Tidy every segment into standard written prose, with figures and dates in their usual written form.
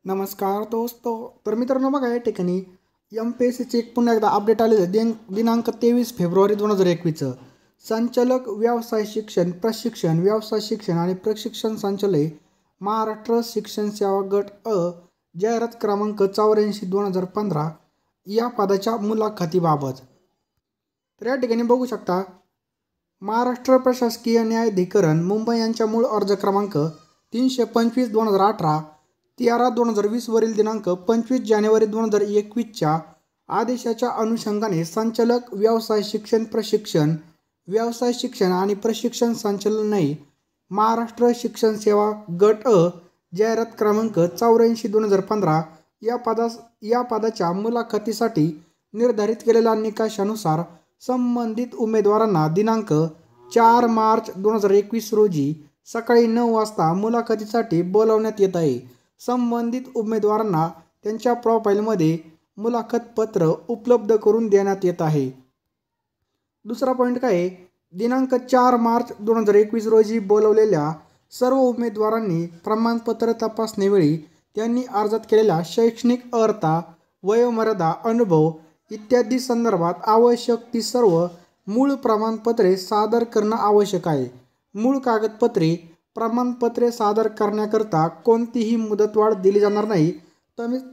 नमस्कार दोस्तों. तर मित्रांनो बघा या ठिकाणी MPSCचे एक पुन्हा एकदा अपडेट आलेलं आहे. दिनांक 23 फेब्रुवारी 2021चं संचालक व्यवसाय शिक्षण प्रशिक्षण व्यवसाय शिक्षण आणि प्रशिक्षण संचालय महाराष्ट्र शिक्षण सेवा गट अ जाहिरात क्रमांक 84/2015 या पदाच्या मुलाखतीबाबत. तर या ठिकाणी बघू शकता महाराष्ट्र प्रशासकीय न्यायाधिकरण मुंबई यांच्या मूळ अर्ज क्रमांक 325/2018 13/2020 वरील दिनांक 25 जानेवारी 2021च्या आदेशाच्या अनुषंगाने संचालक व्यवसाय शिक्षण प्रशिक्षण व्यवसाय शिक्षण आणि प्रशिक्षण संचालनालय महाराष्ट्र शिक्षण सेवा गट अ जाहिरात क्रमांक 84/2015 या पदाच्या मुलाखतीसाठी निर्धारित केलेल्या निकषानुसार संबंधित उमेदवारांना दिनांक 4 मार्च 2021 रोजी सकाळी 9 वाजता मुलाखतीसाठी बोलावण्यात येत आहे. संबंधित उमेदवारांना त्यांच्या प्रोफाईलमध्ये मुलाखत पत्र उपलब्ध करून देण्यात येत आहे. दुसरा पॉईंट काय आहे, दिनांक 4 मार्च 2021 रोजी बोलवलेल्या सर्व उमेदवारांनी प्रमाणपत्र तपासणीवेळी त्यांनी अर्जात केलेल्या शैक्षणिक अर्हता, वयोमर्यादा, अनुभव इत्यादी संदर्भात आवश्यक ती सर्व मूळ प्रमाणपत्रे सादर करणं आवश्यक आहे. मूळ कागदपत्रे प्रमाणपत्रे सादर करण्याकरता कोणतीही मुदतवाढ दिली जाणार नाही.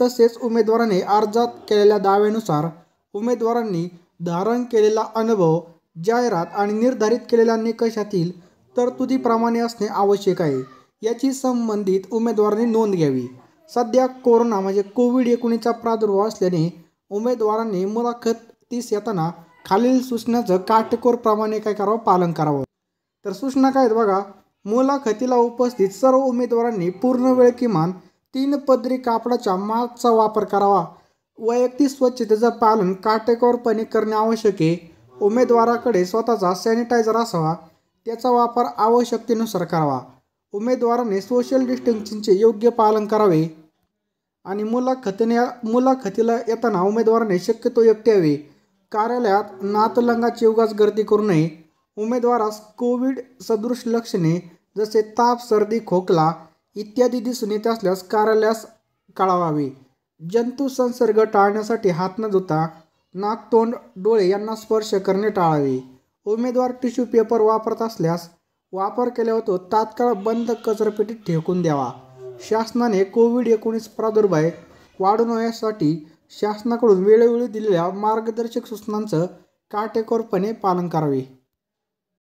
तसेच उमेदवाराने अर्जात केलेल्या दाव्यानुसार उमेदवारांनी धारण केलेला अनुभव जाहिरात आणि निर्धारित केलेल्या निकषातील तरतुदीप्रमाणे असणे आवश्यक आहे, याची संबंधित उमेदवारांनी नोंद घ्यावी. सध्या कोरोना कोविड-19चा प्रादुर्भाव असल्याने उमेदवारांनी मुलाखतीस येताना खालील सूचनांचं काटेकोरप्रमाणे पालन करावं. तर सूचना काय आहेत बघा. मुलाखतीला उपस्थित सर्व उमेदवारांनी पूर्ण वेळ किमान 3 पदरी कापडाच्या मास्कचा वापर करावा. वैयक्तिक स्वच्छतेचं पालन काटेकोरपणे करणे आवश्यक आहे. उमेदवाराकडे स्वतःचा सॅनिटायझर असावा, त्याचा वापर आवश्यकतेनुसार करावा. उमेदवाराने सोशल डिस्टन्सिंगचे योग्य पालन करावे आणि मुलाखतीला येताना उमेदवाराने शक्यतो एकटे यावे. कार्यालयात नातलंगाची उगाच गर्दी करू नये. उमेदवारास कोविड सदृश लक्षणे जसे ताप, सर्दी, खोकला इत्यादी दिसून येत असल्यास कार्यालयास कळवावे. जंतू संसर्ग टाळण्यासाठी हात न धुता नाक, तोंड, डोळे यांना स्पर्श करणे टाळावे. उमेदवार टिश्यू पेपर वापरत असल्यास वापर केल्यावर तो तात्काळ बंद कचरापेटीत फेकून द्यावा. शासनाने कोविड-19 प्रादुर्भाव वाढू नये यासाठी शासनाकडून वेळोवेळी दिलेल्या मार्गदर्शक सूचनांचं काटेकोरपणे पालन करावे.